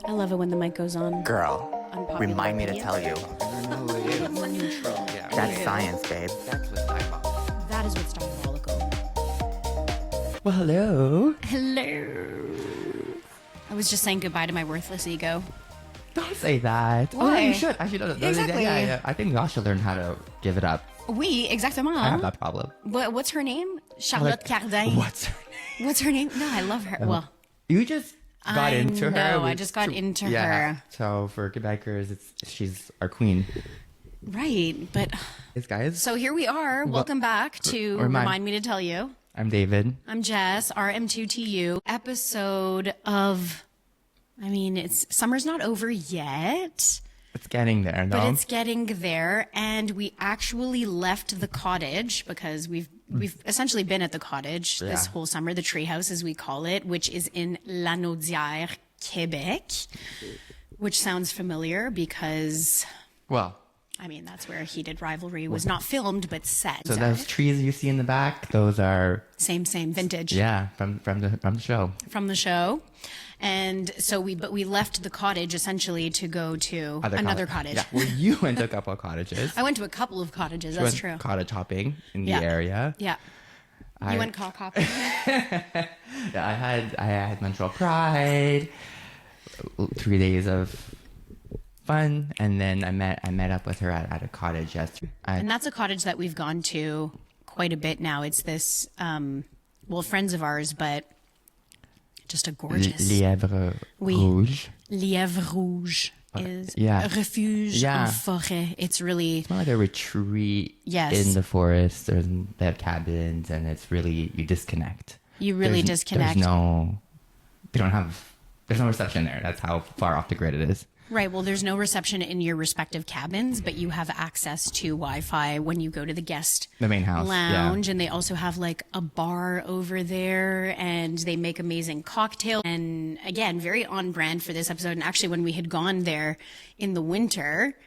I love it when the mic goes on. Girl, Unpopular remind me to opinion. tell you. No, it is. More neutral. Yeah. That's science, babe. That's what's diabolical. That is what's diabolical. Well, hello. Hello. I was just saying goodbye to my worthless ego. Don't say that. Why? Oh, you should. I should. Exactly. Yeah. I think we all should learn how to give it up. Oui, exactement. I have that problem. What's her name? Charlotte Cardin. What's her name? What's her name? No, I love her. Well, You just got into her. know, I just got into her. So for Quebecers, she's our queen. right. But Yes, guys. so here we are. Welcome back to Remind Me to Tell You. I'm David. I'm Jess, RM2TU. Episode of, I mean, summer's not over yet, It's getting there, no? but it's getting there. And we actually left the cottage because we've essentially been at the cottage this Yeah. whole summer, the treehouse as we call it, which is in Lanaudière, Quebec, which sounds familiar because, Well, I mean, that's where Heated Rivalry was not filmed, but set. so those trees you see in the back, those are Same, vintage. yeah from the show. From the show. And so we left the cottage essentially to go to another cottage. Yeah. Well, you went to a couple of cottages. I went to a couple of cottages. You That's went true. Cottage hopping in Yeah. the area. Yeah. You went cock hopping. Yeah, I had Montreal Pride, 3 days of fun, and then I met up with her at a cottage yesterday. And that's a cottage that we've gone to quite a bit now. It's this, friends of ours, but just a gorgeous. Lièvre Oui. Rouge. Lièvre Rouge is yeah. a refuge Yeah. en forêt. It's really, It's more like a retreat Yes. in the forest. They have cabins, and it's really, you disconnect. you really There's disconnect. There's no reception there. That's how far off the grid it is. Right. Well, there's no reception in your respective cabins, but you have access to Wi-Fi when you go to the guest The main house, lounge. And they also have like a bar over there, and they make amazing cocktails. And again, very on brand for this episode. And actually, when we had gone there in the winter,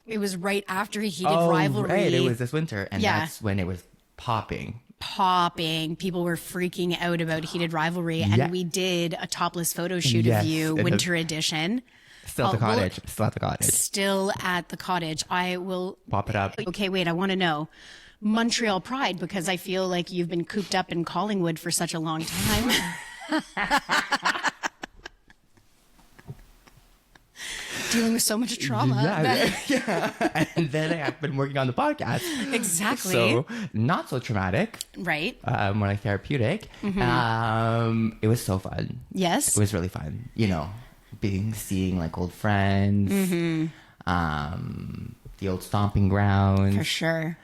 it was right after Heated Rivalry. Right. It was this winter, and Yeah. that's when it was popping. People were freaking out about Heated Rivalry, and Yeah. we did a topless photo shoot Yes, of you, in the- winter edition. Still at the cottage. Still at the cottage. Still at the cottage. I will Pop it up. Okay, wait, I want to know Montreal Pride, because I feel like you've been cooped up in Collingwood for such a long time. Dealing with so much trauma. Yeah. And then I've been working on the podcast. Exactly. So not so traumatic, Right. more like therapeutic. It was so fun. Yes. It was really fun. Seeing like old friends, the old stomping grounds. For sure.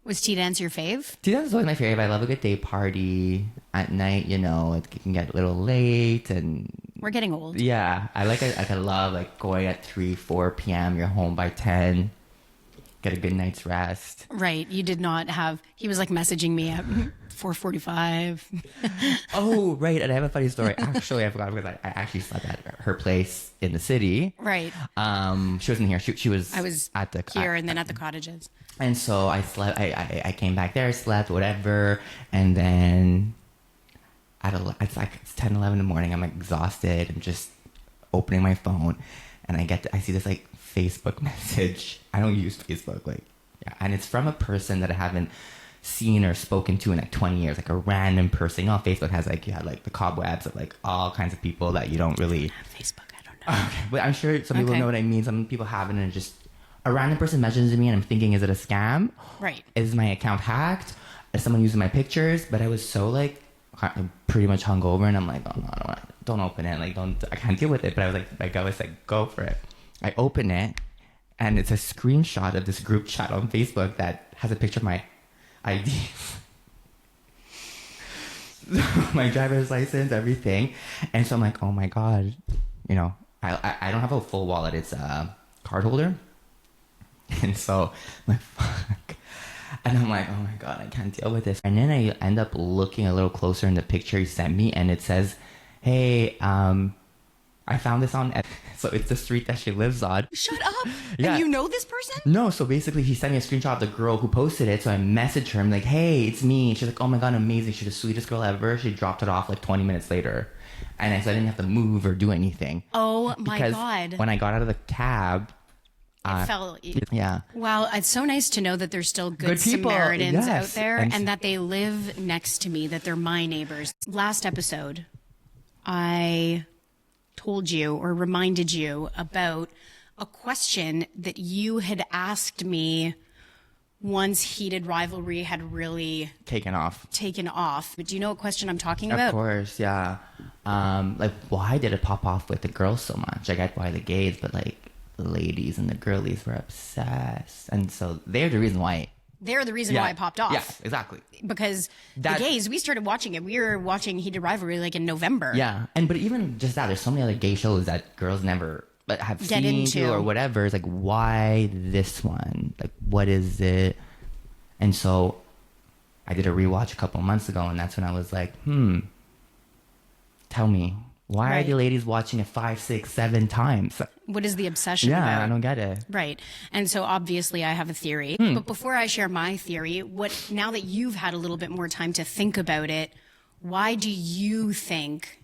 Was tea dance your fave? Dude, that's always my favorite. I love a good day party at night. It can get a little late, and We're getting old. yeah, I love like going at 3-4 p.m. You're home by 10. Get a good night's rest. Right. You did not have, he was like messaging me at 4:45. Oh, right. And I have a funny story. Actually, I forgot because I actually slept at her place in the city. Right. She wasn't here. She was. I was at the here and then at the cottages. And so I slept. I came back there, slept, whatever, and then it's 10, 11 in the morning. I'm like exhausted. I'm just opening my phone, and I see this like Facebook message. I don't use Facebook, and it's from a person that I haven't seen or spoken to in like 20 years, like a random person. Facebook has you had like the cobwebs of like all kinds of people that you don't really. Facebook, I don't know. Okay, but I'm sure some people Okay. know what I mean. Some people haven't, and just a random person messages me, and I'm thinking, is it a scam? Right. Is my account hacked? Is someone using my pictures? But I was so like pretty much hungover, and I'm like, oh no, don't open it. I can't deal with it. But I was like, go for it. I open it, and it's a screenshot of this group chat on Facebook that has a picture of my ID. My driver's license, everything. And so I'm like, oh my God, I don't have a full wallet. It's a card holder. And so I'm like, fuck. And I'm like, oh my God, I can't deal with this. And then I end up looking a little closer in the picture he sent me, and it says, hey, I found this on, so it's the street that she lives on. Shut up. Yeah. And you know this person? No, so basically he sent me a screenshot of the girl who posted it, so I messaged her. I'm like, hey, it's me. And she's like, oh my God, amazing. She's the sweetest girl ever. She dropped it off like 20 minutes later. And so I didn't have to move or do anything. Oh my Because God. when I got out of the cab, It felt. yeah. Wow, it's so nice to know that there's still good people, Samaritans out yes. there And- and that they live next to me, that they're my neighbors. Last episode, I told you or reminded you about a question that you had asked me once Heated Rivalry had really Taken off. taken off. But do you know what question I'm talking Of about? course, yeah. Like, why did it pop off with the girls so much? I get why the gays, but like the ladies and the girlies were obsessed, and so they're the reason why. They're the reason why it popped off. Yes, exactly. Because That- the gays, we started watching it. We were watching Heated Rivalry like in November. Yeah, but even just that, there's so many other gay shows that girls never have Get seen into. or whatever. It's like, why this one? Like, what is it? And so I did a rewatch a couple months ago, and that's when I was like, tell me, why are Right. the ladies watching it 5, 6, 7 times? What is the obsession Yeah, about? I don't get it. Right. And so obviously I have a theory. But before I share my theory, now that you've had a little bit more time to think about it, why do you think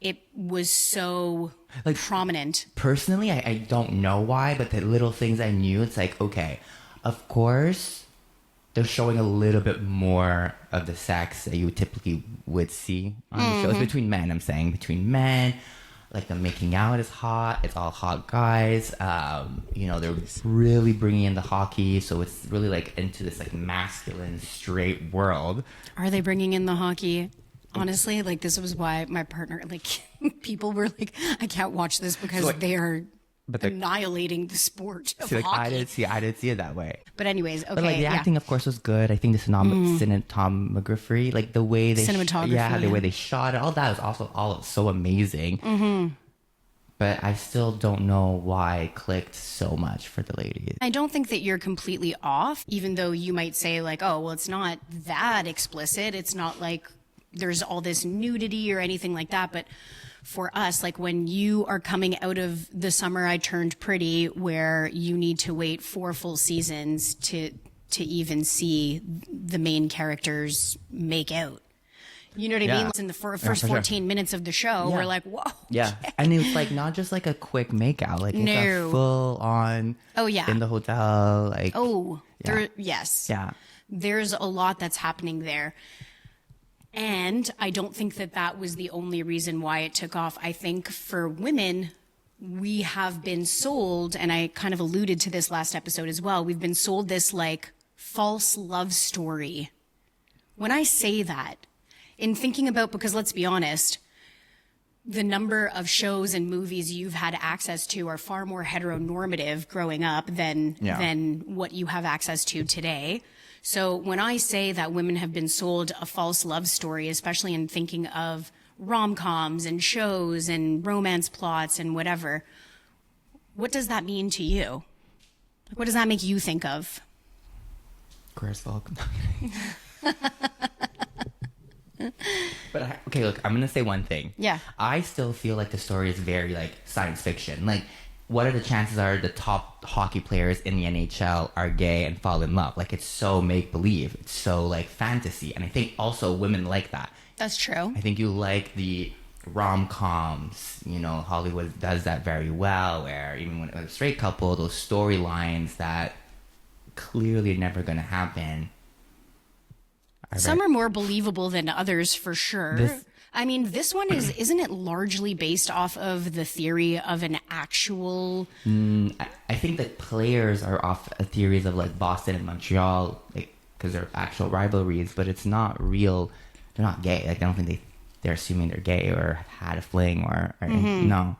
it was so prominent? Personally, I don't know why, but the little things I knew, it's like, okay, of course, they're showing a little bit more of the sex that you typically would see on the shows between men. I'm saying between men, like the making out is hot. It's all hot guys. They're really bringing in the hockey, so it's really like into this like masculine, straight world. Are they bringing in the hockey? Honestly, like this was why my partner, like people were like, I can't watch this because So, like, they are but they're- annihilating the sport of See, like hockey. I didn't see it that way. But anyways, okay. But like the yeah. acting, of course, was good. I think the cinematography, like the way they Cinematography, the way yeah. they shot it, all that was also all so amazing. But I still don't know why it clicked so much for the ladies. I don't think that you're completely off, even though you might say like, oh, well, it's not that explicit. It's not like there's all this nudity or anything like that. But for us, like when you are coming out of The Summer I Turned Pretty, where you need to wait 4 full seasons to even see the main characters make out. You know what I Yeah. mean? In the first for sure. 14 minutes of the show, Yeah. we're like, whoa. Yeah, and it's like not just like a quick makeout, like it's No. a full on. Oh, yeah. In the hotel, like Oh, Yeah. yes. yeah. There's a lot that's happening there. And I don't think that that was the only reason why it took off. I think for women, we have been sold, and I kind of alluded to this last episode as well, we've been sold this like false love story. When I say that, in thinking about, because let's be honest, the number of shows and movies you've had access to are far more heteronormative growing up than what you have access to today. So when I say that women have been sold a false love story, especially in thinking of rom-coms and shows and romance plots and whatever, what does that mean to you? What does that make you think of? Chris Falk. But okay, look, I'm gonna say one thing. Yeah. I still feel like the story is very like science fiction. Like, what are the chances are the top hockey players in the NHL are gay and fall in love? Like, it's so make believe. It's so like fantasy, and I think also women like that. That's true. I think you like the rom-coms. You know, Hollywood does that very well. Where even when a straight couple, those storylines that clearly are never gonna happen. Some are more believable than others, for sure. This- I mean, this one isn't it largely based off of the theory of an actual? I think that players are off theories of like Boston and Montreal, like because they're actual rivalries, but it's not real. They're not gay. Like I don't think they're assuming they're gay or had a fling or no,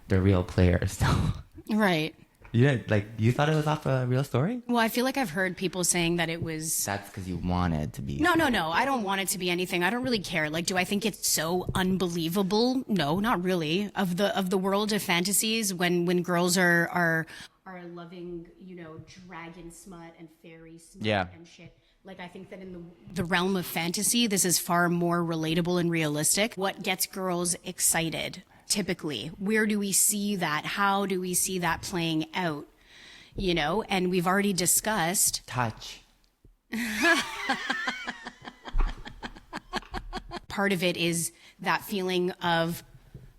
they're real players. Right. Yeah, like you thought it was off a real story. Well, I feel like I've heard people saying that it was. That's because you want it to be. No. I don't want it to be anything. I don't really care. Like, do I think it's so unbelievable? No, not really. Of the world of fantasies, when girls are loving, dragon smut and fairy smut Yeah. and shit. Like, I think that in the realm of fantasy, this is far more relatable and realistic. What gets girls excited, typically? Where do we see that? How do we see that playing out? And we've already discussed. Touch. Part of it is that feeling of,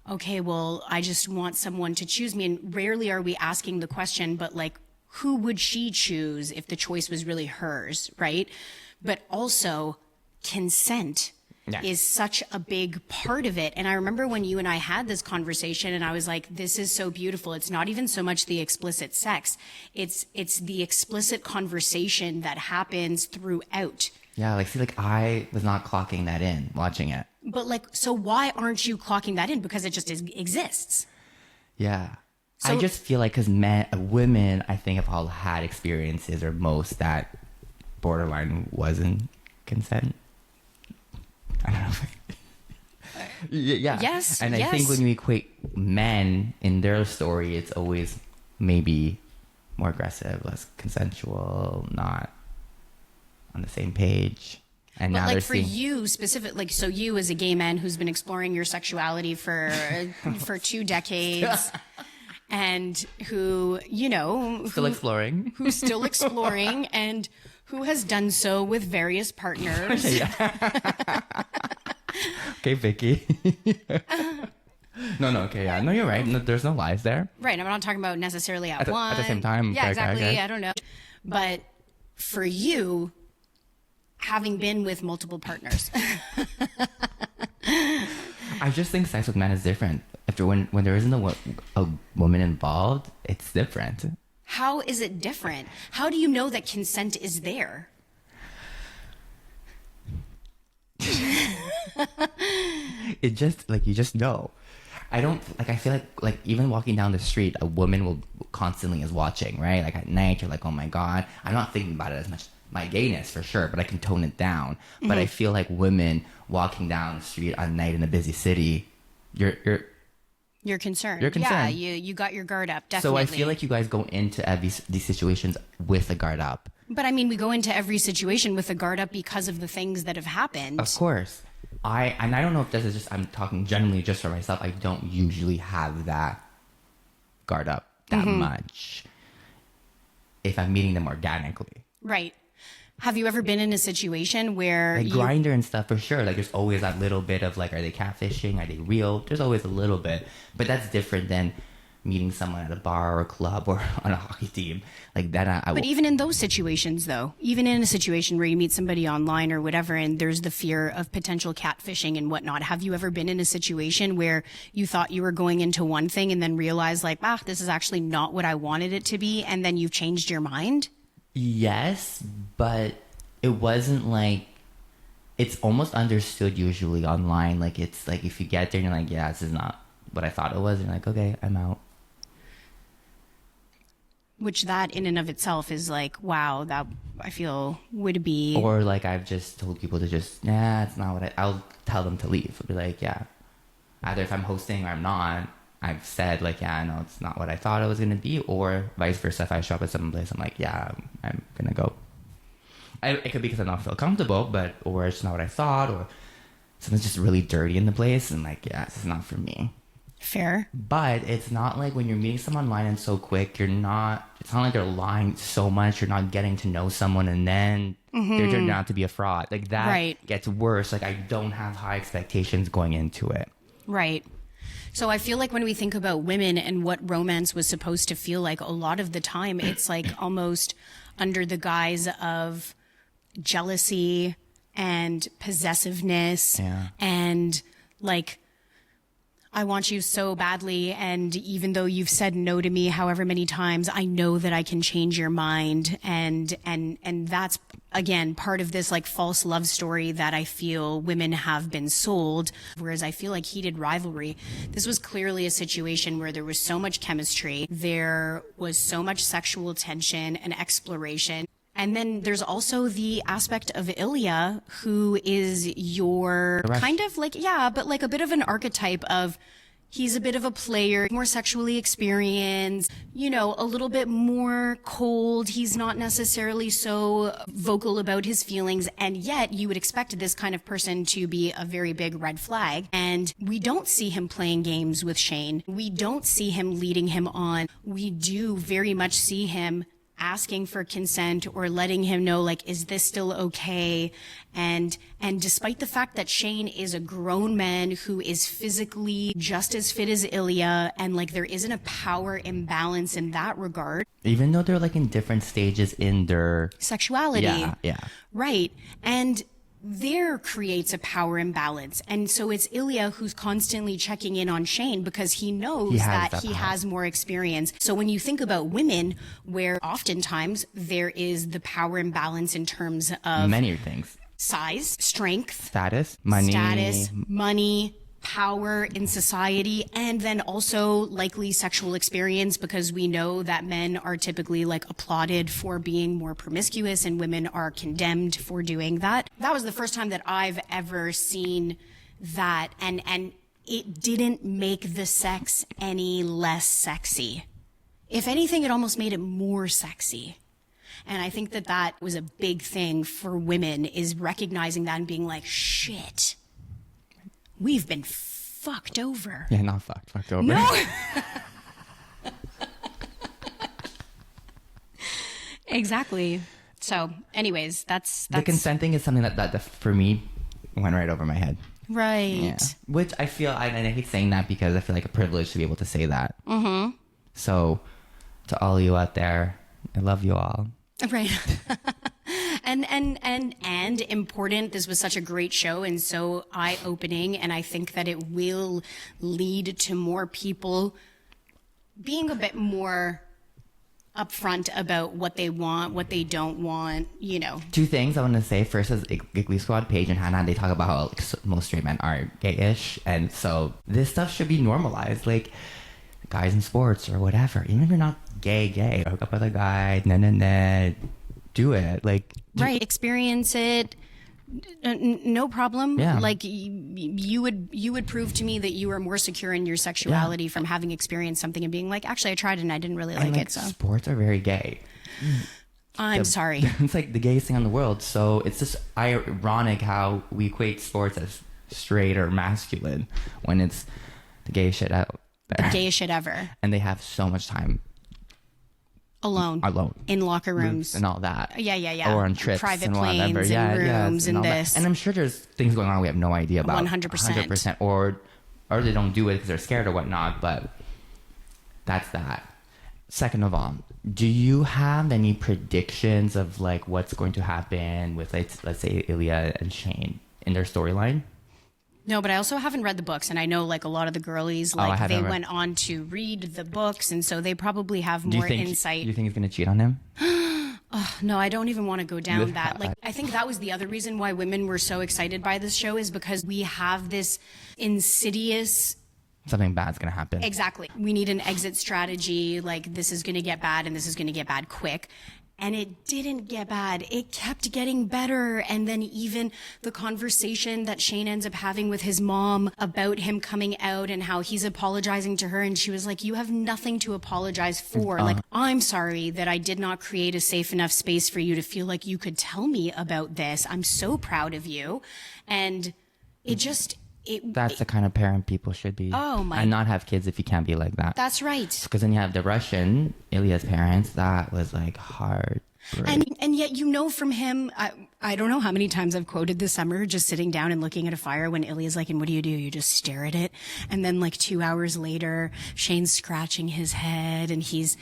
okay, well, I just want someone to choose me. And rarely are we asking the question, but like, who would she choose if the choice was really hers, right? But also consent is such a big part of it. And I remember when you and I had this conversation and I was like, this is so beautiful. It's not even so much the explicit sex. It's the explicit conversation that happens throughout. Yeah, like, see, like, I was not clocking that in watching it. But like, so why aren't you clocking that in? Because it just exists. Yeah. So, I just feel like, because women, I think, have all had experiences, or most, that borderline wasn't consent. I don't know. Yeah. Yes. And I think when you equate men in their story, it's always maybe more aggressive, less consensual, not on the same page. And but now like for you specific, like, so you as a gay man who's been exploring your sexuality for 2 decades and who, you know, who's still exploring and who has done so with various partners. Okay, Vicky. No, okay, yeah. No, you're right. No, there's no lies there. Right. I'm not talking about necessarily at one. At the same time. Yeah, okay, exactly. okay. I don't know. But for you, having been with multiple partners. I just think sex with men is different. When there isn't a woman involved, it's different. How is it different? How do you know that consent is there? It just, like, you just know. I don't, like, I feel like even walking down the street, a woman will constantly is watching, right? Like at night, you're like, oh my God. I'm not thinking about it as much. My gayness, for sure, but I can tone it down. Mm-hmm. But I feel like women walking down the street at night in a busy city, you're concerned. You're concerned. Yeah, you got your guard up, definitely. So I feel like you guys go into these situations with a guard up. But I mean, we go into every situation with a guard up because of the things that have happened. Of course. I don't know if this is just, I'm talking generally just for myself. I don't usually have that guard up that much if I'm meeting them organically. Right. Have you ever been in a situation where like Grindr and stuff, for sure. Like, there's always that little bit of like, are they catfishing? Are they real? There's always a little bit, but that's different than meeting someone at a bar or a club or on a hockey team. Like that. But even in those situations, though, even in a situation where you meet somebody online or whatever, and there's the fear of potential catfishing and whatnot, have you ever been in a situation where you thought you were going into one thing and then realized like, this is actually not what I wanted it to be, and then you've changed your mind? Yes, but it wasn't like, it's almost understood usually online. Like, it's like, if you get there and you're like, yeah, this is not what I thought it was, and you're like, okay, I'm out. Which that in and of itself is like, wow, that I feel would be. Or like, I've just told people to just, it's not what I'll tell them to leave. I'll be like, yeah, either if I'm hosting or I'm not, I've said like, yeah, no, it's not what I thought it was going to be, or vice versa. If I show up at some place, I'm like, yeah, I'm going to go. It could be because I don't feel comfortable, or it's not what I thought, or something's just really dirty in the place, and like, yeah, this is not for me. Fair. But it's not like when you're meeting someone online and so quick, it's not like they're lying so much, you're not getting to know someone and then they're turning out to be a fraud. Like, that gets worse. Like, I don't have high expectations going into it. Right. So I feel like when we think about women and what romance was supposed to feel like, a lot of the time it's like almost under the guise of jealousy and possessiveness and like, I want you so badly, and even though you've said no to me however many times, I know that I can change your mind, and that's again part of this like false love story that I feel women have been sold. Whereas I feel like Heated Rivalry, this was clearly a situation where there was so much chemistry, there was so much sexual tension and exploration. And then there's also the aspect of Ilya, who is your kind of like, but like a bit of an archetype of, he's a bit of a player, more sexually experienced, a little bit more cold. He's not necessarily so vocal about his feelings. And yet you would expect this kind of person to be a very big red flag. And we don't see him playing games with Shane. We don't see him leading him on. We do very much see him asking for consent or letting him know, like, is this still okay? And despite the fact that Shane is a grown man who is physically just as fit as Ilya, and like there isn't a power imbalance in that regard. Even though they're like in different stages in their Sexuality. Yeah. Right. And there creates a power imbalance. And so it's Ilya who's constantly checking in on Shane because he knows that he has more experience. So when you think about women, where oftentimes there is the power imbalance in terms of many things. Size, strength, status, money, power in society, and then also likely sexual experience, because we know that men are typically like applauded for being more promiscuous and women are condemned for doing that. That was the first time that I've ever seen that, and it didn't make the sex any less sexy. If anything, it almost made it more sexy. And I think that was a big thing for women, is recognizing that and being like, shit, we've been fucked over. Yeah, not fucked. Fucked over. No. Exactly. So, anyways, that's the consenting is something that for me went right over my head. Right. Yeah. Which I feel, and I hate saying that because I feel like a privilege to be able to say that. Mm-hmm. So, to all you out there, I love you all. Right. And important. This was such a great show and so eye-opening, and I think that it will lead to more people being a bit more upfront about what they want, what they don't want, you know. Two things I want to say. First is Giggly Squad, Paige and Hannah, they talk about how like, most straight men are gay-ish, and so this stuff should be normalized. Like, guys in sports or whatever, even if you're not gay, hook up with a guy, do it. Like, right, experience it. No problem. Yeah. Like you would prove to me that you are more secure in your sexuality from having experienced something and being like, actually, I tried it and I didn't really like it. So sports are very gay. I'm sorry. It's like the gayest thing in the world. So it's just ironic how we equate sports as straight or masculine when it's the gayest shit out there. The gayest shit ever. And they have so much time alone in locker rooms and all that. Yeah. Or on trips, private and planes whatever. and rooms and this. And I'm sure there's things going on we have no idea about. 100%. Or they don't do it because they're scared or whatnot. But that's that. Second of all, do you have any predictions of like what's going to happen with let's say Ilya and Shane in their storyline? No, but I also haven't read the books, and I know like a lot of the girlies, like they went on to read the books, and so they probably have more insight. Do you think he's going to cheat on him? Oh, no, I don't even want to go down that. Like, I think that was the other reason why women were so excited by this show, is because we have this insidious. Something bad's going to happen. Exactly. We need an exit strategy. Like, this is going to get bad, and this is going to get bad quick. And it didn't get bad. It kept getting better. And then even the conversation that Shane ends up having with his mom about him coming out and how he's apologizing to her. And she was like, you have nothing to apologize for. Like, I'm sorry that I did not create a safe enough space for you to feel like you could tell me about this. I'm so proud of you. And that's the kind of parent people should be. Oh my! And not have kids if you can't be like that. That's right. Because then you have the Russian, Ilya's parents. That was like hard. And yet, you know, from him, I don't know how many times I've quoted this summer, just sitting down and looking at a fire when Ilya's like, and what do? You just stare at it. And then like 2 hours later, Shane's scratching his head and he's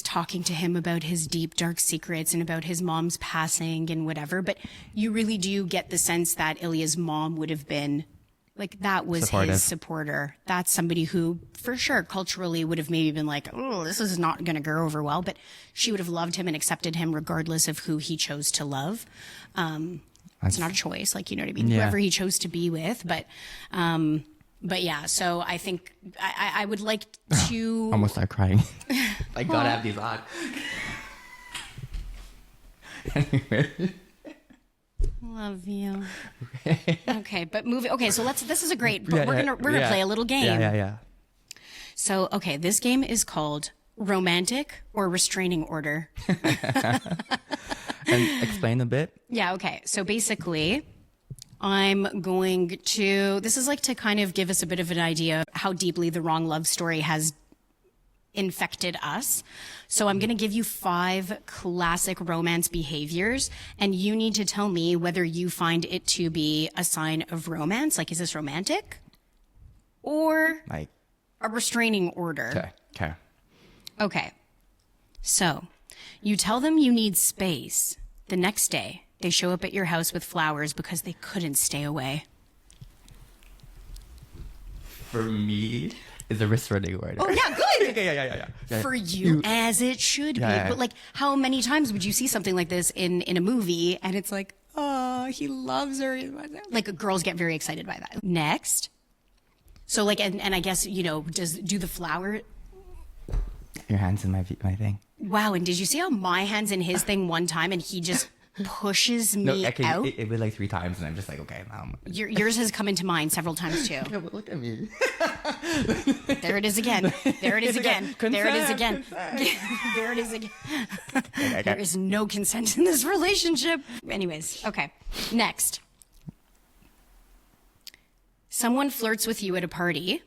talking to him about his deep, dark secrets and about his mom's passing and whatever. But you really do get the sense that Ilya's mom would have been like, that was his supporter. That's somebody who, for sure, culturally would have maybe been like, oh, this is not going to go over well. But she would have loved him and accepted him regardless of who he chose to love. It's not a choice. Like, you know what I mean? Yeah. Whoever he chose to be with. But yeah, so I think I would like to... Almost start crying. I gotta have these on. Anyway. Love you. Okay, but moving. Okay, so this is a great. But we're gonna play a little game. Yeah. So okay, this game is called Romantic or Restraining Order. And explain a bit. Yeah. Okay. So basically, I'm going to. This is like to kind of give us a bit of an idea of how deeply the wrong love story has infected us. So I'm going to give you 5 classic romance behaviors, and you need to tell me whether you find it to be a sign of romance, like is this romantic, or Like, a restraining order. okay. Okay. So you tell them you need space. The next day, they show up at your house with flowers because they couldn't stay away. For me, is a restraining order. Oh, yeah, good. Yeah. For you, as it should be. Yeah. But like, how many times would you see something like this in a movie and it's like, oh, he loves her. Like, girls get very excited by that. Next. So like, and I guess, you know, do the flower. Your hand's in my thing. Wow. And did you see how my hand's in his thing one time and he just pushes me out? It was like 3 times, and I'm just like, okay, mom. Yours has come into mind several times too. Yeah, but look at me. There it is again. There it is again. Consent, There it is again. consent. There it is again. There is no consent in this relationship. Anyways, okay. Next. Someone flirts with you at a party.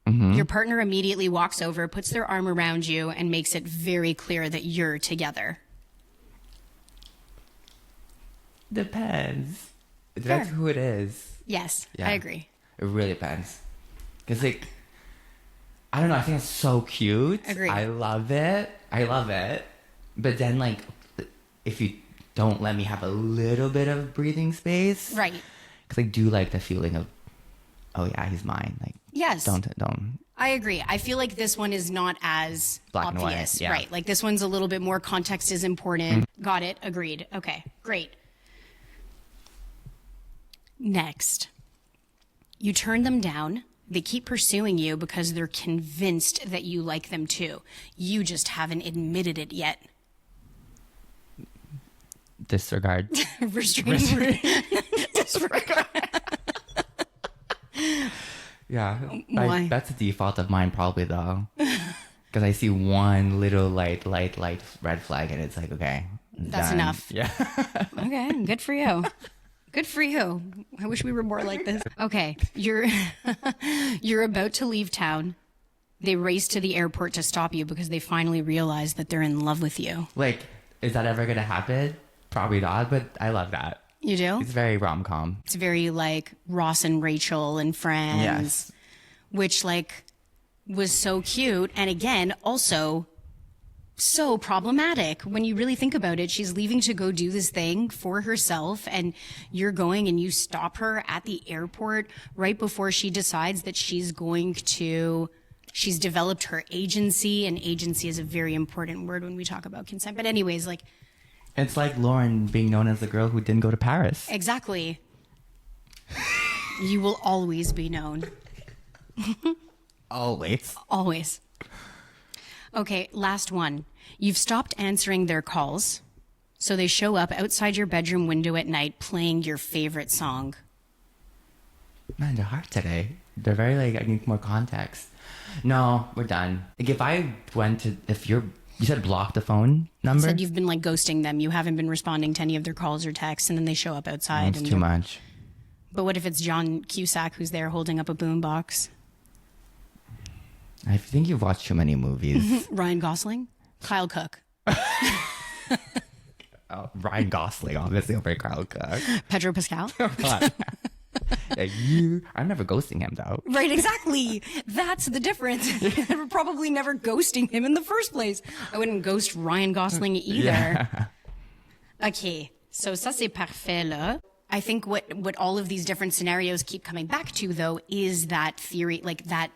Your partner immediately walks over, puts their arm around you, and makes it very clear that you're together. Depends. That's who it is. Yes, Yeah. I agree. It really depends. Because, like, I don't know. I think it's so cute. Agreed. I love it. But then, like, if you don't let me have a little bit of breathing space. Right. Because I do like the feeling of, oh, yeah, he's mine. Like, Yes. Don't. I agree. I feel like this one is not as Black and white, obvious. yeah. Right. Like this one's a little bit more context is important. Got it. Agreed. Okay. Great. Next. You turn them down. They keep pursuing you because they're convinced that you like them too. You just haven't admitted it yet. Disregard. Restraining order. Disregard. Yeah. Why? That's the default of mine, probably, though. Because I see one little light red flag, and it's like, okay. That's done. enough. Yeah. Okay, good for you. Good for you. I wish we were more like this. Okay, you're about to leave town. They race to the airport to stop you because they finally realize that they're in love with you. Like, is that ever going to happen? Probably not, but I love that. You do? It's very rom-com. It's very like Ross and Rachel and Friends. Yes. Which like was so cute. And again, also so problematic when you really think about it. She's leaving to go do this thing for herself, and you're going and you stop her at the airport right before she decides that she's developed her agency, and agency is a very important word when we talk about consent. But anyways, like, It's like Lauren being known as the girl who didn't go to Paris. exactly. You will always be known. Always. Always. Okay, last one. You've stopped answering their calls, so they show up outside your bedroom window at night playing your favorite song. Man, they're hard today. They're very like, I need more context. No, we're done. Like, if you said block the phone number? Said you've been like ghosting them. You haven't been responding to any of their calls or texts, and then they show up outside. It's too much. But what if it's John Cusack who's there holding up a boombox? I think you've watched too many movies. Ryan Gosling? Kyle Cook? Ryan Gosling, obviously, over Kyle Cook. Pedro Pascal? Yeah, I'm never ghosting him, though. Right, exactly. That's the difference. We're probably never ghosting him in the first place. I wouldn't ghost Ryan Gosling either. Yeah. Okay, so ça c'est parfait là. I think what all of these different scenarios keep coming back to, though, is that theory, like that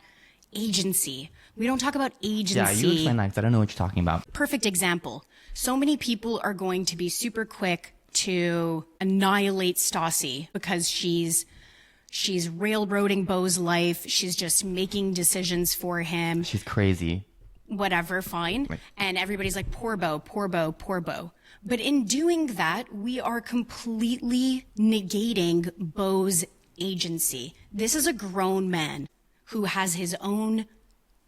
agency. We don't talk about agency. Yeah, you explain that 'cause I don't know what you're talking about. Perfect example. So many people are going to be super quick to annihilate Stassi because she's railroading Beau's life. She's just making decisions for him. She's crazy. Whatever, fine. Right. And everybody's like, poor Beau, poor Beau, poor Beau. But in doing that, we are completely negating Beau's agency. This is a grown man who has his own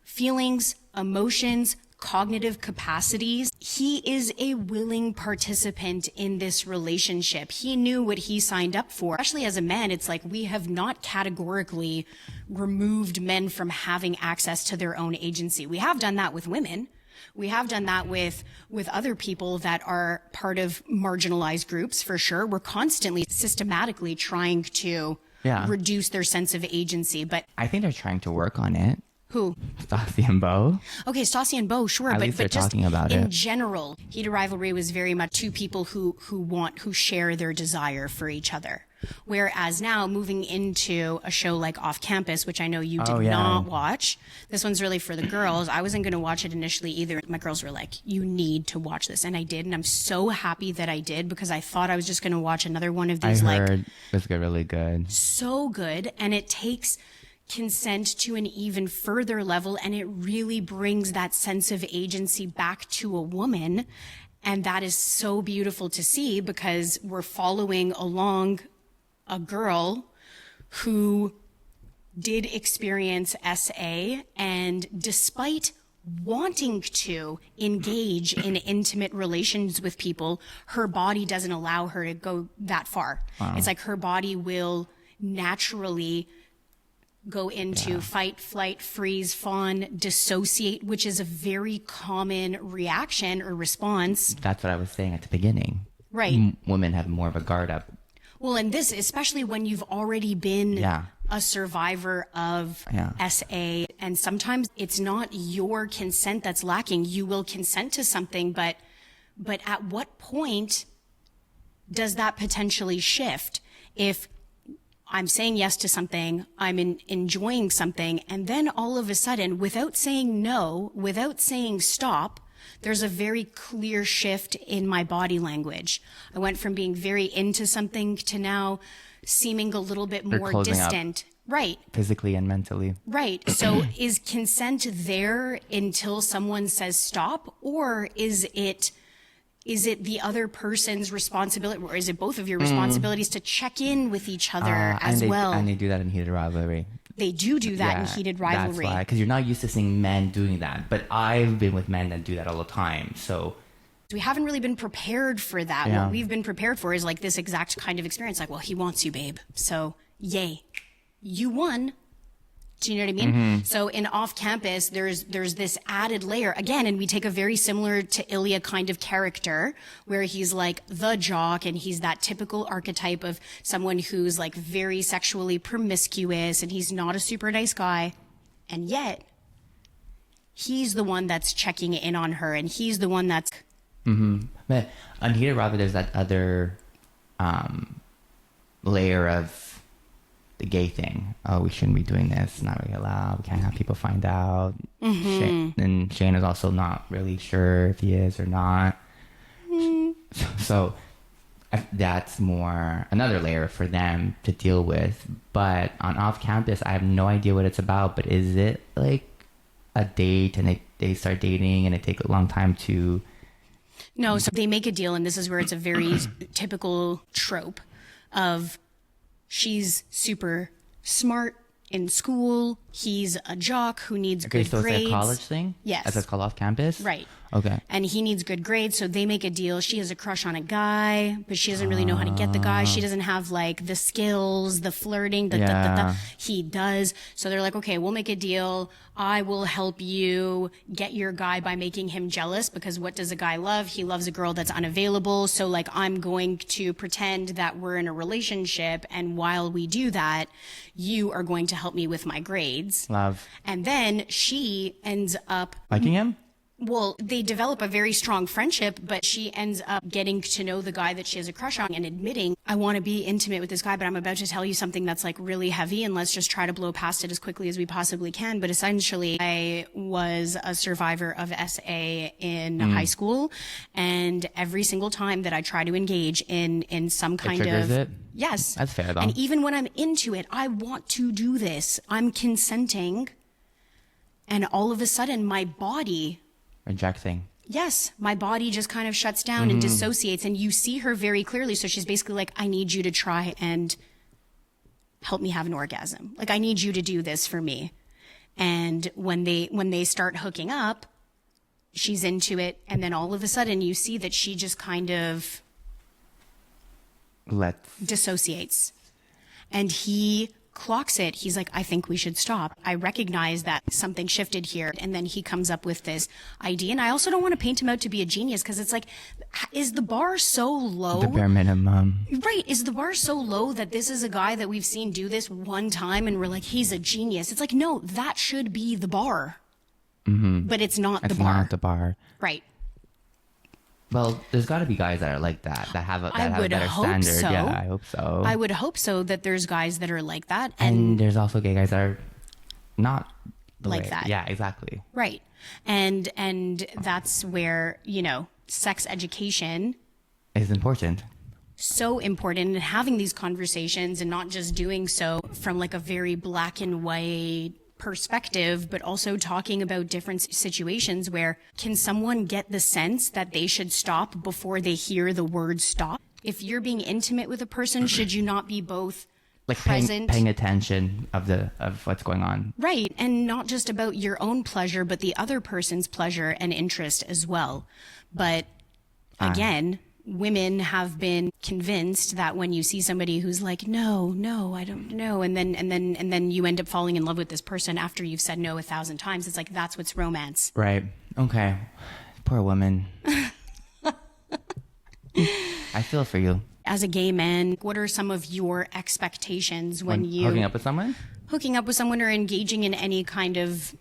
feelings, emotions, cognitive capacities, he is a willing participant in this relationship. He knew what he signed up for. Especially as a man, it's like we have not categorically removed men from having access to their own agency. We have done that with women. We have done that with other people that are part of marginalized groups, for sure. We're constantly systematically trying to reduce their sense of agency. But I think they're trying to work on it. Who? Stassi and Bo. Okay, Stassi and Bo, sure. At but least they're just talking about in it. general, Heated Rivalry was very much two people who share their desire for each other. Whereas now, moving into a show like Off Campus, which I know you did not watch, this one's really for the girls. I wasn't going to watch it initially either. My girls were like, you need to watch this. And I did. And I'm so happy that I did, because I thought I was just going to watch another one of these. I heard it's really good. So good. And it takes consent to an even further level, and it really brings that sense of agency back to a woman. And that is so beautiful to see, because we're following along a girl who did experience SA, and despite wanting to engage in intimate relations with people, her body doesn't allow her to go that far. Wow. It's like her body will naturally go into fight, flight, freeze, fawn, dissociate, which is a very common reaction or response. That's what I was saying at the beginning. Right. Women have more of a guard up. Well, and this, especially when you've already been a survivor of SA, and sometimes it's not your consent that's lacking. You will consent to something, but at what point does that potentially shift? If I'm saying yes to something, I'm enjoying something, and then all of a sudden, without saying no, without saying stop, there's a very clear shift in my body language. I went from being very into something to now seeming a little bit more distant. Right. Physically and mentally. Right. So is consent there until someone says stop, or is it the other person's responsibility, or is it both of your responsibilities to check in with each other as well? And they do that in Heated Rivalry. They do that in Heated Rivalry. That's why, because you're not used to seeing men doing that. But I've been with men that do that all the time. So we haven't really been prepared for that. Yeah. What we've been prepared for is like this exact kind of experience. Like, well, he wants you, babe. So yay, you won. Do you know what I mean? Mm-hmm. So in Off Campus, there's this added layer again, and we take a very similar to Ilya kind of character, where he's like the jock, and he's that typical archetype of someone who's like very sexually promiscuous, and he's not a super nice guy, and yet he's the one that's checking in on her, and he's the one that's. Mm-hmm. But on Heated Rivalry, there's that other layer of the gay thing. Oh, we shouldn't be doing this. Not really allowed. We can't have people find out. Mm-hmm. And Shane is also not really sure if he is or not. Mm. So that's more another layer for them to deal with. But on Off Campus, I have no idea what it's about. But is it like a date, and they start dating, and it takes a long time to... No, so they make a deal, and this is where it's a very typical trope of... She's super smart in school. He's a jock who needs good grades. It's a college thing? Yes. As it's called Off Campus? Right. Okay. And he needs good grades, so they make a deal. She has a crush on a guy, but she doesn't really know how to get the guy. She doesn't have like the skills, the flirting, he does. So they're like, okay, we'll make a deal. I will help you get your guy by making him jealous, because what does a guy love? He loves a girl that's unavailable. So like, I'm going to pretend that we're in a relationship, and while we do that, you are going to help me with my grades. Love. And then she ends up liking him? Well, they develop a very strong friendship, but she ends up getting to know the guy that she has a crush on and admitting, I want to be intimate with this guy, but I'm about to tell you something that's like really heavy, and let's just try to blow past it as quickly as we possibly can. But essentially, I was a survivor of SA in high school, and every single time that I try to engage in some kind of... it? Yes. That's fair, though. And even when I'm into it, I want to do this. I'm consenting, and all of a sudden, my body... Rejecting. Yes, my body just kind of shuts down and dissociates, and you see her very clearly. So she's basically like, I need you to try and help me have an orgasm. Like, I need you to do this for me. And when they start hooking up, she's into it, and then all of a sudden you see that she just kind of dissociates. And he clocks it. He's like, I think we should stop. I recognize that something shifted here. And then he comes up with this idea. And I also don't want to paint him out to be a genius, because it's like, is the bar so low? The bare minimum. Right. Is the bar so low that this is a guy that we've seen do this one time and we're like, he's a genius? It's like, no, that should be the bar. Mm-hmm. But it's not the bar. It's not the bar. Right. Well, there's got to be guys that are like that have a better standard. So. Yeah, I hope so. I would hope so, that there's guys that are like that. And there's also gay guys that are not like that. Yeah, exactly. Right. And that's where, sex education is important. So important, and having these conversations and not just doing so from like a very black and white perspective, but also talking about different situations where can someone get the sense that they should stop before they hear the word stop? If you're being intimate with a person, should you not be both like present, paying attention of what's going on? Right. And not just about your own pleasure, but the other person's pleasure and interest as well. But again, women have been convinced that when you see somebody who's like, no, I don't know, and then you end up falling in love with this person after you've said no 1,000 times, it's like, that's what's romance. Right. Okay. Poor woman. I feel for you. As a gay man, what are some of your expectations when you hooking up with someone? Hooking up with someone or engaging in any kind of,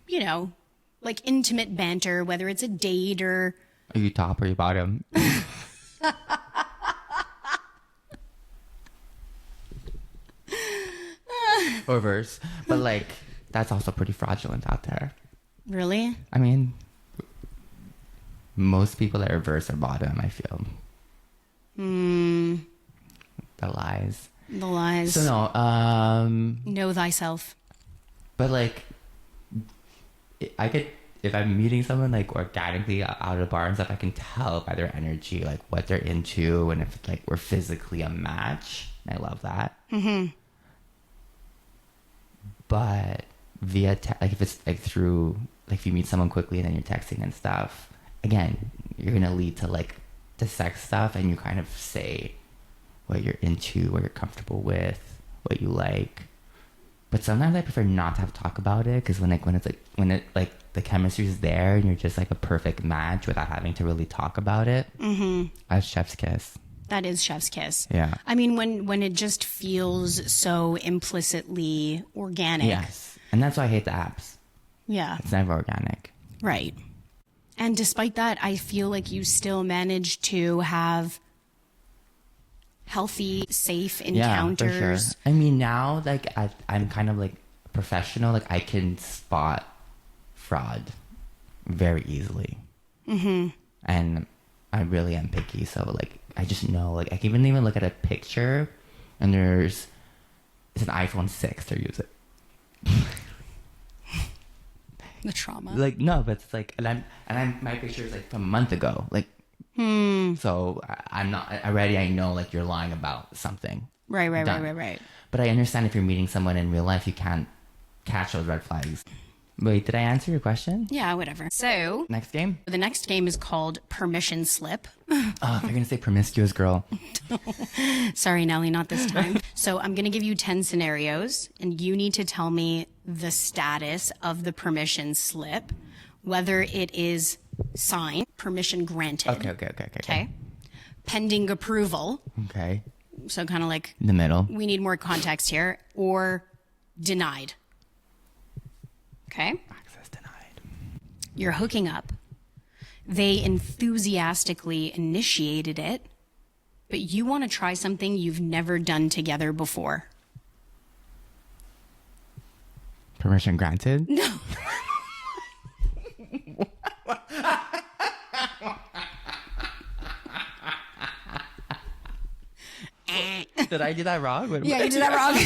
like intimate banter, whether it's a date or... Are you top or you bottom? Or verse. But like, that's also pretty fraudulent out there. Really? I mean, most people that are verse are bottom, I feel. The lies. The lies. So no, know thyself. But like, I could, if I'm meeting someone like organically out of the bar and stuff, I can tell by their energy, like what they're into, and if like we're physically a match. I love that. Mm-hmm. But via like if it's like through, like if you meet someone quickly and then you're texting and stuff, again, you're gonna lead to like the sex stuff, and you kind of say what you're into, what you're comfortable with, what you like. But sometimes I prefer not to have to talk about it, because when the chemistry is there and you're just like a perfect match without having to really talk about it, that's chef's kiss. That is chef's kiss. Yeah. I mean, when it just feels so implicitly organic. Yes. And that's why I hate the apps. Yeah. It's never organic. Right. And despite that, I feel like you still manage to have healthy, safe encounters. Yeah, for sure. I mean, now, like, I'm kind of like a professional. Like, I can spot fraud very easily. Mm-hmm. And I really am picky. So, like, I just know, like, I can even look at a picture and it's an iPhone 6 to use it. The trauma. Like, no, but it's like, my picture is like from a month ago. Like, so I'm not, already I know, like, you're lying about something. Right. But I understand if you're meeting someone in real life, you can't catch those red flags. Wait, did I answer your question? Yeah, whatever. So, next game? The next game is called Permission Slip. Oh, if you're going to say promiscuous girl. Sorry, Nelly, not this time. So I'm going to give you 10 scenarios, and you need to tell me the status of the permission slip, whether it is signed, permission granted. Okay. Pending approval. Okay. So kind of like... in the middle. We need more context here. Or denied. Okay? Access denied. You're hooking up. They enthusiastically initiated it, but you want to try something you've never done together before. Permission granted? No. Did I do that wrong? Yeah, you did that wrong.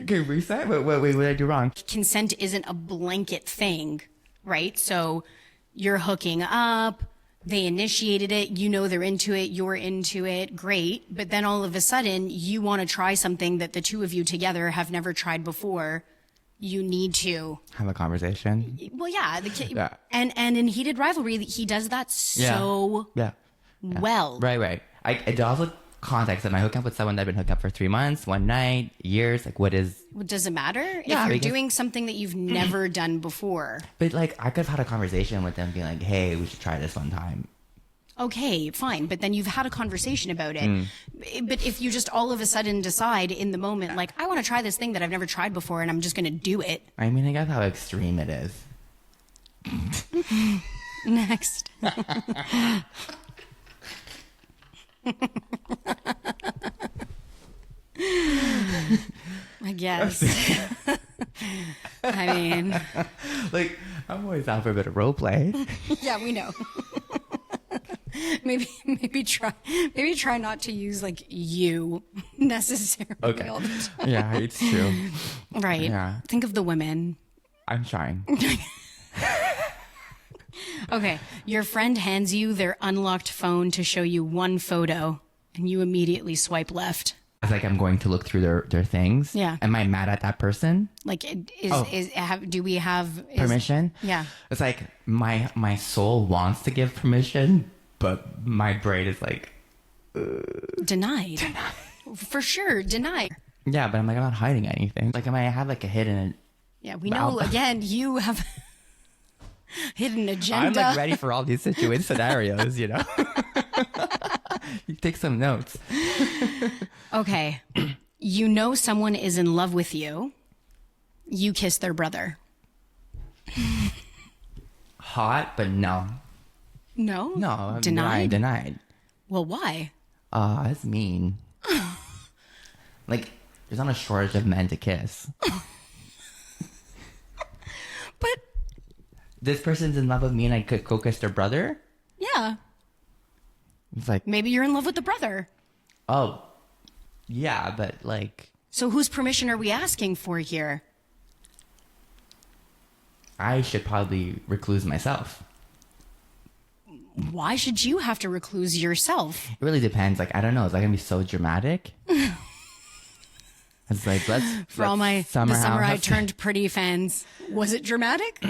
Okay, reset? Wait, what did I do wrong? Consent isn't a blanket thing, right? So you're hooking up, they initiated it, you know they're into it, you're into it, great. But then all of a sudden, you want to try something that the two of you together have never tried before. you need to. Have a conversation. Well, yeah. Yeah. And in Heated Rivalry, he does that so Yeah. well. Right. It also context that I hook up with someone that I've been hooked up for 3 months, one night, years. Like, what is? Does it matter Yeah, if you're because- doing something that you've never done before? But like, I could have had a conversation with them, being like, "Hey, we should try this one time." Okay, fine. But then you've had a conversation about it. Mm. But if you just all of a sudden decide in the moment, like, I want to try this thing that I've never tried before and I'm just going to do it. I mean, I guess how extreme it is. Next. I guess. I mean, Like, I'm always out for a bit of role play. yeah, we know. maybe try not to use like you necessarily Okay. all the time. Yeah, it's true. Right. Yeah. Think of the women. I'm trying. Okay. Your friend hands you their unlocked phone to show you one photo and you immediately swipe left. It's like I'm going to look through their things. Yeah. Am I mad at that person? Like, do we have Permission? Yeah. It's like my soul wants to give permission, but my brain is like, Denied. For sure. Denied. yeah, but I'm like, I'm not hiding anything. Like, I have like a hidden. Yeah. We know, again, you have hidden agenda. I'm like ready for all these situation scenarios, you know? You take some notes. Okay. You know someone is in love with you. You kiss their brother. Hot, but no. No? No. Denied? Denied. Well, why? That's mean. Like, there's not a shortage of men to kiss. But, This person's in love with me and I could go kiss their brother? yeah. It's like, Maybe you're in love with the brother. oh, yeah, but like, So whose permission are we asking for here? I should probably recluse myself. Why should you have to recluse yourself? It really depends. Like, I don't know. Is that gonna be so dramatic? It's like, For all my summer the summer I house. turned pretty fans, was it dramatic?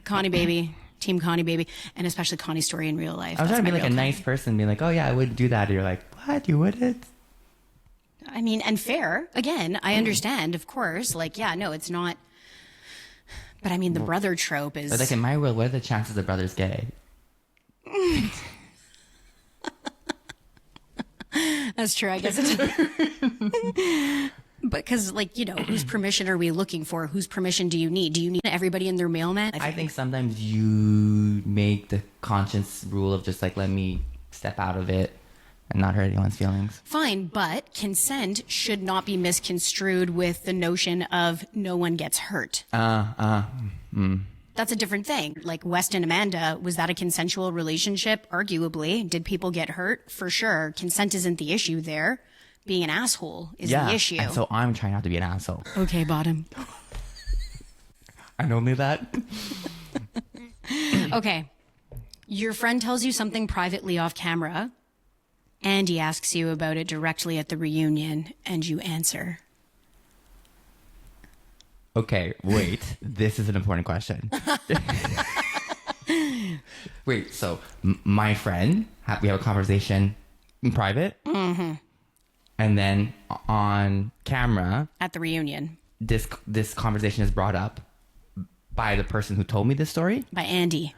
Connie baby, team Connie baby, and especially Connie's story in real life. I was That's trying to be my like a real nice person, being like, oh yeah, I wouldn't do that. And you're like, what? You wouldn't? Connie. I mean, and fair. Again, I understand, of course. Like, yeah, no, it's not. But I mean, the brother trope is. But like in my world, what are the chances the brother's gay? That's true. I guess it's. Because, like, you know, whose permission are we looking for? Whose permission do you need? Do you need everybody and their mailman? I think sometimes you make the conscious rule of just like, let me step out of it and not hurt anyone's feelings. Fine, but consent should not be misconstrued with the notion of no one gets hurt. That's a different thing. Like West and Amanda, was that a consensual relationship? Arguably. Did people get hurt? For sure. Consent isn't the issue there. Being an asshole is the issue. And so I'm trying not to be an asshole. Okay, bottom. And only that. Okay. Your friend tells you something privately off camera. Andy asks you about it directly at the reunion, and you answer. Okay, wait. This is an important question. Wait, so my friend, we have a conversation in private, and then on camera, At the reunion. this conversation is brought up by the person who told me this story, By Andy.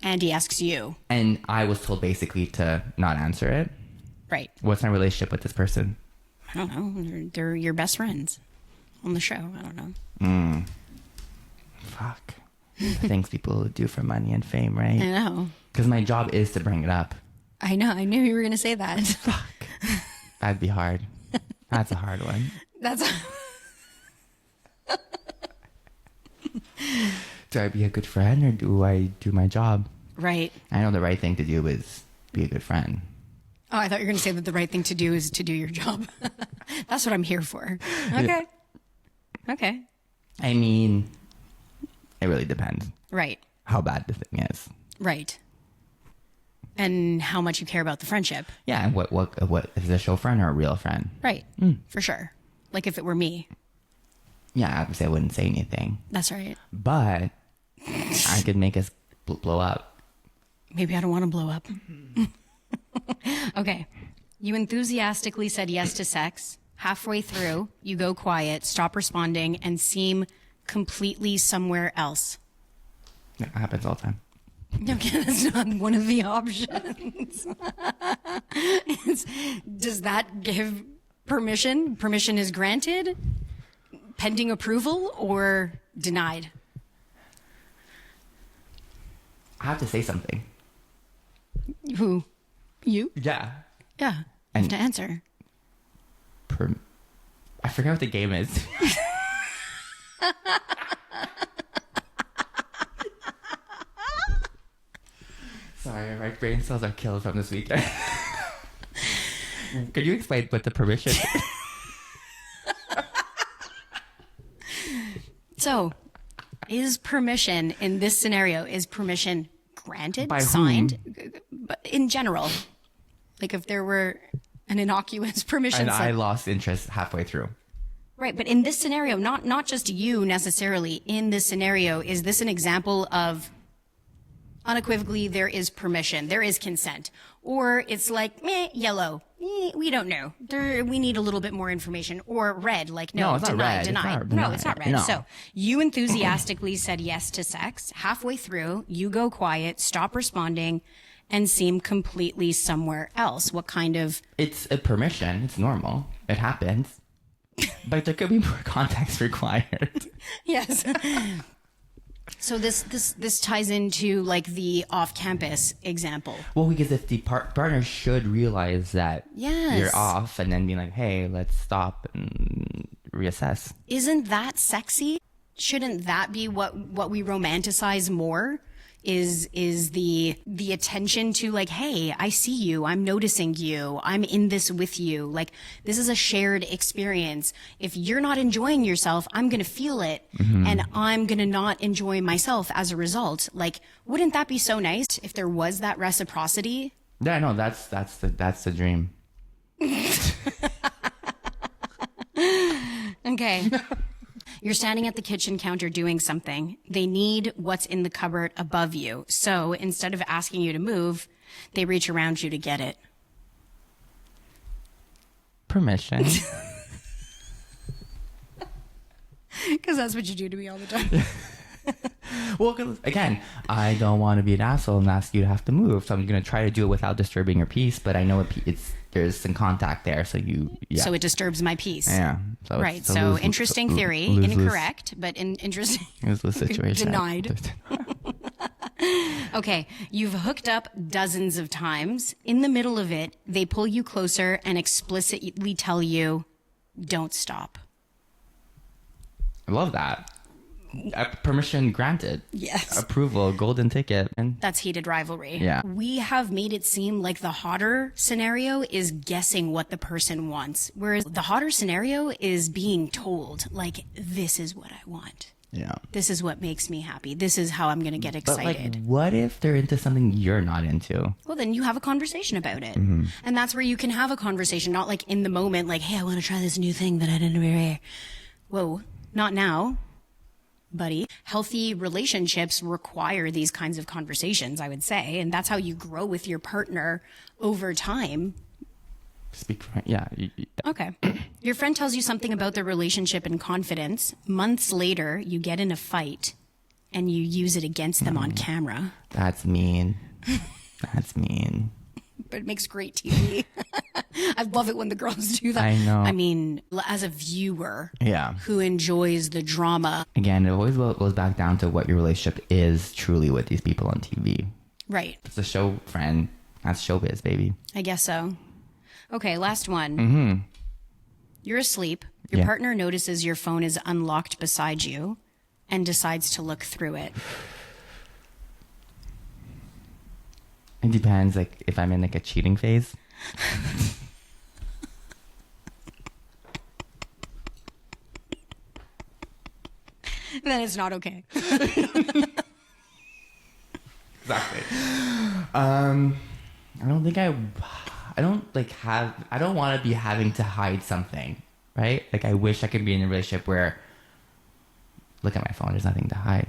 Andy asks you. and I was told basically to not answer it. Right. What's my relationship with this person? I don't know. They're your best friends on the show. I don't know. Fuck. The things people do for money and fame, right? I know. Because my job is to bring it up. I know. I knew you were going to say that. Fuck. That'd be hard. That's a hard one. That's. Do I be a good friend or do I do my job? Right. I know the right thing to do is be a good friend. Oh, I thought you were going to say that the right thing to do is to do your job. That's what I'm here for. Okay. Okay. I mean, it really depends Right. how bad the thing is. Right. And how much you care about the friendship. Yeah, and what is it, a show friend or a real friend? Right. For sure. Like if it were me. Yeah, obviously I wouldn't say anything. That's right. But I could make us blow up. Maybe I don't want to blow up. Okay. You enthusiastically said yes to sex. Halfway through, you go quiet, stop responding, and seem completely somewhere else. That happens all the time. Okay, that's not one of the options. Does that give permission? Permission is granted, pending approval, or denied? I have to say something. Who? You? Yeah. Yeah. You And- have to answer. I forget what the game is. Sorry, my brain cells are killed from this weekend. Could you explain what the permission is? So, is permission in this scenario, is permission granted, By whom? signed? But in general, like if there were an innocuous permission And I slip. lost interest halfway through. Right, but in this scenario, not just you necessarily, in this scenario, is this an example of unequivocally there is permission, there is consent? Or it's like, meh, yellow, we don't know. We need a little bit more information. Or red, like, no, No, it's not denied, red. It's denied. not No, denied. it's not red. No. So you enthusiastically said yes to sex. Halfway through, you go quiet, stop responding, and seem completely somewhere else. What kind of... It's a permission. It's normal. It happens. But there could be more context required. Yes. So this ties into like the off-campus example. Well, because if the partner should realize that Yes. you're off and then be like, hey, let's stop and reassess. Isn't that sexy? Shouldn't that be what we romanticize more? Is the attention to like, hey, I see you, I'm noticing you, I'm in this with you. Like, this is a shared experience. If you're not enjoying yourself, I'm going to feel it, and I'm going to not enjoy myself as a result. Like, wouldn't that be so nice if there was that reciprocity? Yeah, no, that's the dream. Okay. You're standing at the kitchen counter doing something. They need what's in the cupboard above you. So instead of asking you to move, they reach around you to get it. Permission. Because that's what you do to me all the time. Well, 'cause, again, I don't want to be an asshole and ask you to have to move, so I'm going to try to do it without disturbing your peace. But I know there's some contact there, so yeah. So it disturbs my peace. Yeah. So Right. it's a So lose- interesting theory. lose- Incorrect, but interesting. lose situation. Denied. Okay. You've hooked up dozens of times. In the middle of it, they pull you closer and explicitly tell you, don't stop. I love that. Permission granted. Yes. Approval, golden ticket. And That's heated rivalry. Yeah. We have made it seem like the hotter scenario is guessing what the person wants, whereas the hotter scenario is being told, like, this is what I want. yeah. This is what makes me happy. This is how I'm going to get But like, excited. what if they're into something you're not into? Well, then you have a conversation about it. Mm-hmm. And that's where you can have a conversation, not like in the moment, like, hey, I want to try this new thing that I didn't know. Whoa, not now, buddy. Healthy relationships require these kinds of conversations, I would say. And that's how you grow with your partner over time. Speak for yeah. Okay. Your friend tells you something about their relationship in confidence. Months later, you get in a fight and you use it against them on camera. That's mean. That's mean. But it makes great TV. I love it when the girls do that. I know. I mean, as a viewer Yeah. who enjoys the drama. Again, it always goes back down to what your relationship is truly with these people on TV. Right. It's a show, friend. That's showbiz, baby. I guess so. Okay, last one. Mm-hmm. You're asleep. Your Yeah. partner notices your phone is unlocked beside you and decides to look through it. It depends, like, if I'm in, like, a cheating phase. Then it's not okay. Exactly. I don't think I don't want to be having to hide something, right? Like, I wish I could be in a relationship where look at my phone. There's nothing to hide.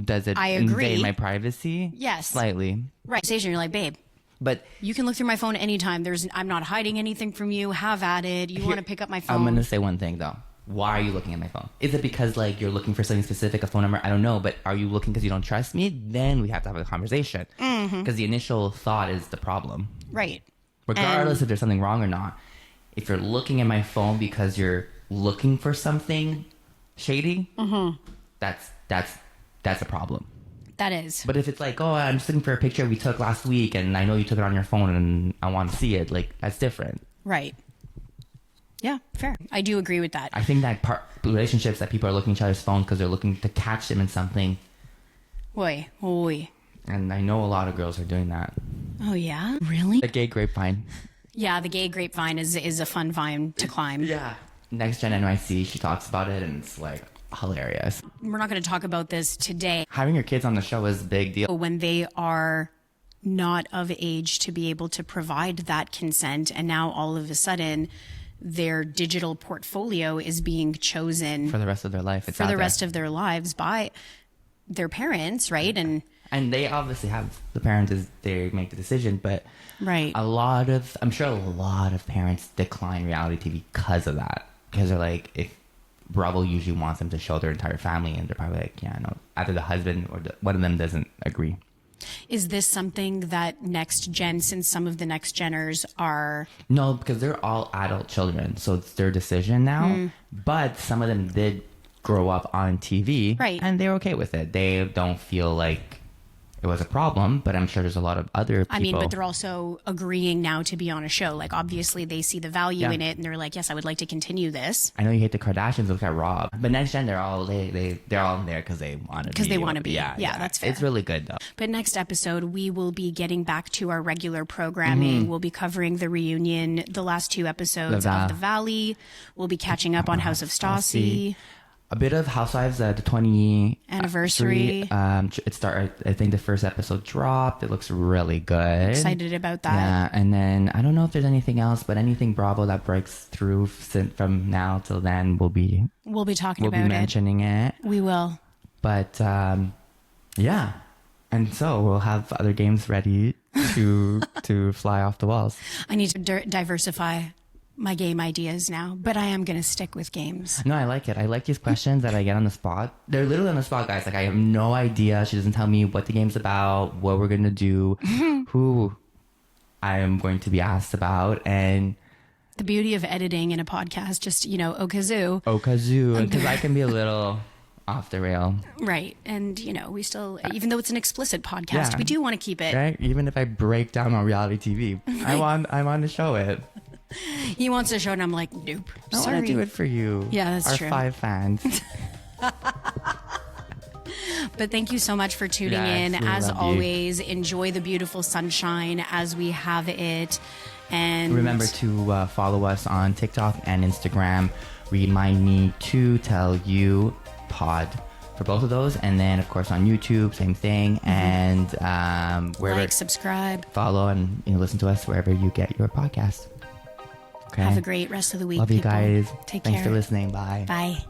Does it I agree. invade my privacy? Yes. Slightly. Right. Station, you're like, babe, But you can look through my phone anytime. I'm not hiding anything from you. Have at it. You want to pick up my phone. I'm going to say one thing, though. Why are you looking at my phone? Is it because, like, you're looking for something specific, a phone number? I don't know. But are you looking because you don't trust me? Then we have to have a conversation. Because the initial thought is the problem. Right. Regardless if there's something wrong or not. If you're looking at my phone because you're looking for something shady, that's a problem. That is. But if it's like, oh, I'm just looking for a picture we took last week and I know you took it on your phone and I want to see it, like, that's different. Right. Yeah, fair. I do agree with that. I think that relationships that people are looking at each other's phones because they're looking to catch them in something. Oy. And I know a lot of girls are doing that. Oh, yeah? Really? The gay grapevine. Yeah, the gay grapevine is a fun vine to climb. Yeah. Next Gen NYC, she talks about it and it's like hilarious. We're not going to talk about this today. Having your kids on the show is a big deal. When they are not of age to be able to provide that consent, and now all of a sudden their digital portfolio is being chosen For the rest of their life. for the rest of their lives by their parents, right? And they obviously have, the parents, they make the decision, but right. I'm sure a lot of parents decline reality TV because of that. Because they're like, if Bravo usually wants them to show their entire family, and they're probably like, yeah, no, either the husband or one of them doesn't agree. Is this something that next gen, since some of the next geners are... No, because they're all adult children, so it's their decision now. But some of them did grow up on TV, right? And they're okay with it. They don't feel like it was a problem, but I'm sure there's a lot of other people. I mean, but they're also agreeing now to be on a show. Like, obviously, they see the value in it, and they're like, yes, I would like to continue this. I know you hate the Kardashians. Look at Rob. But next gen, they're all there because they want to be. Because they want to be. Yeah, that's fair. It's really good, though. But next episode, we will be getting back to our regular programming. We'll be covering the reunion, the last 2 episodes of The Valley. We'll be catching up on House of Stassi. A bit of Housewives, the 20 anniversary. It started. I think the first episode dropped. It looks really good. Excited about that. Yeah, and then I don't know if there's anything else, but anything Bravo that breaks through from now till then, we'll be talking about it. We'll be mentioning it. We will. But yeah, and so we'll have other games ready to fly off the walls. I need to diversify my game ideas now, but I am going to stick with games. No, I like it. I like these questions that I get on the spot. They're literally on the spot, guys. Like, I have no idea. She doesn't tell me what the game's about, what we're going to do, who I am going to be asked about, and... The beauty of editing in a podcast, just, okazoo. Because I can be a little off the rail. Right. And, we still, even though it's an explicit podcast, we do want to keep it. Right? Even if I break down on reality TV, right. I want to show it. He wants to show, and I'm like, nope. I want to do it for you. Yeah, that's true. Our 5 fans. But thank you so much for tuning in. As always, enjoy the beautiful sunshine as we have it. And remember to follow us on TikTok and Instagram. Remind me to tell you pod for both of those, and then of course on YouTube, same thing. And wherever, subscribe, follow, and listen to us wherever you get your podcast. Okay. Have a great rest of the week. Love you guys. Take care. Thanks for listening. Bye. Bye.